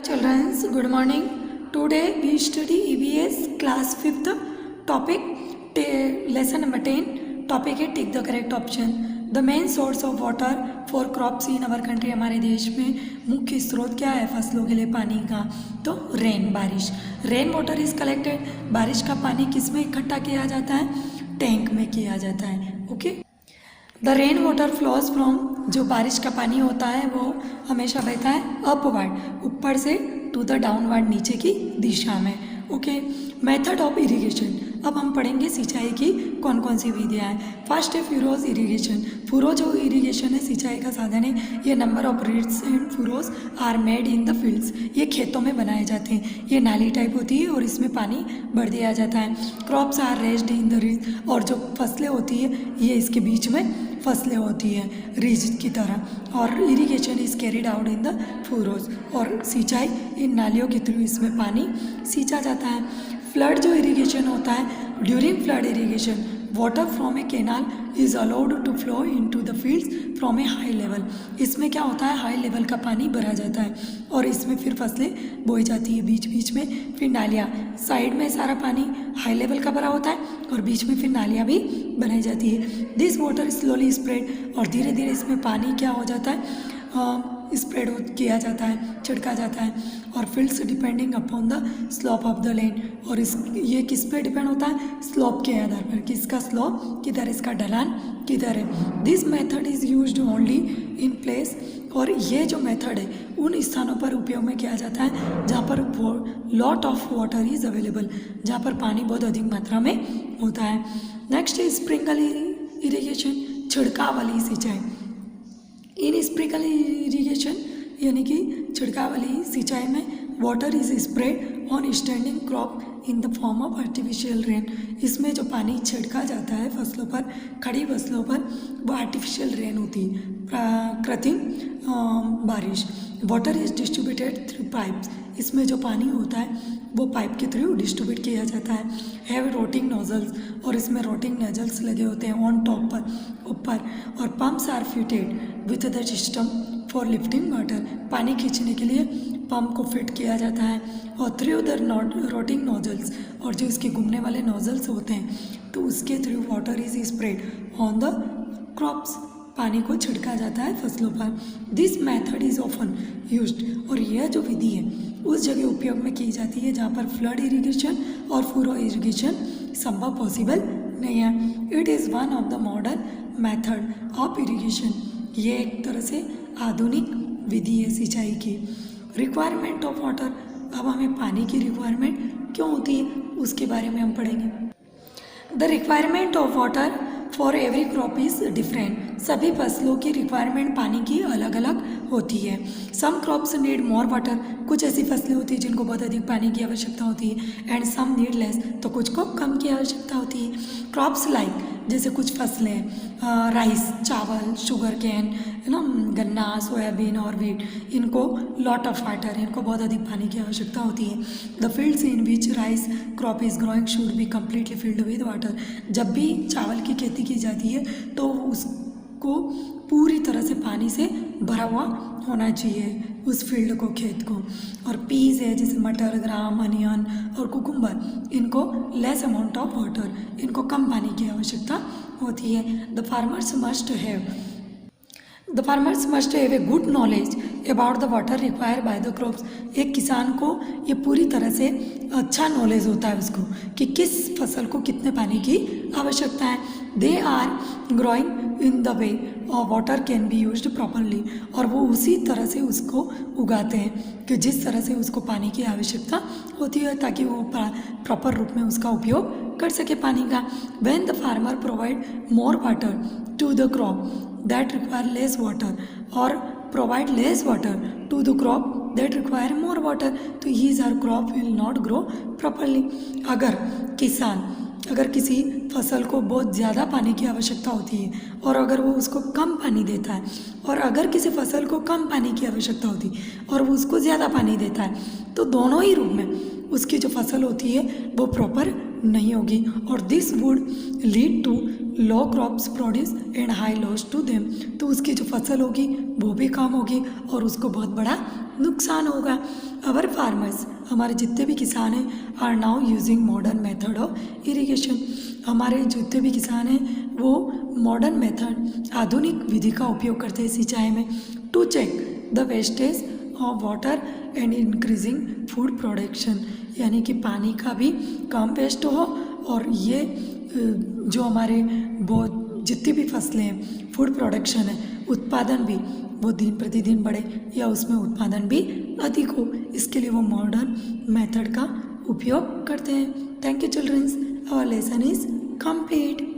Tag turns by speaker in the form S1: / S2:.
S1: Children's, good morning. Today we study EVS class 5th topic, lesson number 10. Topic है take the correct option. The main source of water for crops in our country, हमारे देश में मुख्य स्रोत क्या है फसलों के लिए पानी का? तो रेन, बारिश. Rain water is collected. बारिश का पानी किस में इकट्ठा किया जाता है? टैंक में किया जाता है. Okay. The rain water flows from, जो बारिश का पानी होता है वो हमेशा बहता है अपवर्ड, ऊपर से, टू द डाउनवर्ड, नीचे की दिशा में. ओके. मेथड ऑफ इरिगेशन, अब हम पढ़ेंगे सिंचाई की कौन कौन सी विधियाँ हैं. फर्स्ट है फुरोज इरिगेशन. फुरो जो इरिगेशन है, सिंचाई का साधन है. ये number of ridges and furrows are made in the fields, ये खेतों में बनाए जाते हैं. ये नाली टाइप होती है और इसमें पानी भर दिया जाता है. Crops are raised in the ridges, और जो फसलें होती है ये इसके बीच में फसलें होती हैं रीज की तरह. और irrigation is carried out in the furrows, और सिंचाई इन नालियों के थ्रू इसमें पानी सींचा जाता है. फ्लड जो इरिगेशन होता है, during flood irrigation water from a canal is allowed to flow into the fields from a high level. इसमें क्या होता है, हाई लेवल का पानी भरा जाता है और इसमें फिर फसलें बोई जाती है बीच बीच में. फिर नालियाँ, साइड में सारा पानी हाई लेवल का भरा होता है और बीच में फिर नालियाँ भी बनाई जाती है. दिस वाटर स्लोली स्प्रेड, और धीरे धीरे इसमें पानी क्या हो जाता है, स्प्रेड किया जाता है, छिड़का जाता है. और fields depending upon the slope of the land, और ये किस पे डिपेंड होता है, स्लोप के आधार पर, किसका स्लोप किधर, इसका ढलान किधर है. This method is used only in place, और ये जो मेथड है उन स्थानों पर उपयोग में किया जाता है जहाँ पर lot of water is available, जहाँ पर पानी बहुत अधिक मात्रा में होता है. नेक्स्ट है स्प्रिंकल इरिगेशन, छिड़काव वाली सिंचाई. इन स्प्रिंकल इरिगेशन यानी कि छिड़काव वाली सिंचाई में water is spread on standing crop in the form of artificial rain. इसमें जो पानी छिड़का जाता है फसलों पर, खड़ी फसलों पर, वो आर्टिफिशियल रेन होती है, कृत्रिम बारिश. Water is distributed through pipes, इसमें जो पानी होता है वो पाइप के थ्रू डिस्ट्रीब्यूट किया जाता है. हैव रोटिंग नोजल्स, और इसमें रोटिंग नोजल्स लगे होते हैं ऑन टॉप पर, ऊपर. और pumps are fitted with the system for lifting water, पानी खींचने के लिए पंप को फिट किया जाता है. और थ्रू द रोटिंग नोजल्स, और जो इसके घूमने वाले नोजल्स होते हैं तो उसके through water is spread on the crops, पानी को छिड़का जाता है फसलों पर. This method is often used, और यह जो विधि है उस जगह उपयोग में की जाती है जहाँ पर फ्लड इरिगेशन और फुरो इरिगेशन संभव पॉसिबल नहीं है. It is one of the modern method of irrigation, ये एक तरह से आधुनिक विधि है सिंचाई की. रिक्वायरमेंट ऑफ वाटर, अब हमें पानी की रिक्वायरमेंट क्यों होती है उसके बारे में हम पढ़ेंगे. The requirement of water for every crop is different, सभी फसलों की रिक्वायरमेंट पानी की अलग अलग होती है. Some crops need more water, कुछ ऐसी फसलें होती हैं जिनको बहुत अधिक पानी की आवश्यकता होती है. एंड सम नीड लेस, तो कुछ को कम की आवश्यकता होती है. क्रॉप्स लाइक, जैसे कुछ फसलें, राइस, चावल, शुगर कैन, है ना, गन्ना, सोयाबीन और वीट, इनको लॉट ऑफ वाटर, इनको बहुत अधिक पानी की आवश्यकता होती है. The fields in which rice crop is growing should be completely filled with water, जब भी चावल की खेती की जाती है तो उसको पूरी तरह से पानी से भरा हुआ होना चाहिए उस फील्ड को, खेत को. और पीज है जैसे मटर, ग्राम, अनियन और कुकुम्बर, इनको लेस अमाउंट ऑफ वाटर, इनको कम पानी की आवश्यकता होती है. The farmers must have a good knowledge about the water required by the crops. एक किसान को ये पूरी तरह से अच्छा नॉलेज होता है उसको कि किस फसल को कितने पानी की आवश्यकता है. They are growing in the way water can be used properly, और वो उसी तरह से उसको उगाते हैं कि जिस तरह से उसको पानी की आवश्यकता होती है ताकि वो प्रॉपर रूप में उसका उपयोग कर सके पानी का. When the farmer provide more water to the crop that require less water, or provide less water to the crop that require more water, तो his or crop will not grow properly. अगर किसी फसल को बहुत ज़्यादा पानी की आवश्यकता होती है और अगर वो उसको कम पानी देता है, और अगर किसी फसल को कम पानी की आवश्यकता होती है और वो उसको ज़्यादा पानी देता है, तो दोनों ही रूप में उसकी जो फसल होती है वो प्रॉपर नहीं होगी और this would lead to low crops produce and high loss to them. तो उसकी जो फसल होगी वो भी कम होगी और उसको बहुत बड़ा नुकसान होगा। अवर फार्मर्स, हमारे जितने भी किसान हैं, are now using modern method of irrigation. हमारे जितने भी किसान हैं वो मॉडर्न मेथड, आधुनिक विधि का उपयोग करते हैं सिंचाई में, to check the wastage of water and increasing food production. यानी कि पानी का भी कम वेस्ट हो और ये जो हमारे बहुत जितनी भी फसलें हैं, फूड प्रोडक्शन है, उत्पादन भी वो दिन प्रतिदिन बढ़े या उसमें उत्पादन भी अधिक हो, इसके लिए वो मॉडर्न मेथड का उपयोग करते हैं। Thank you childrens, our lesson is complete.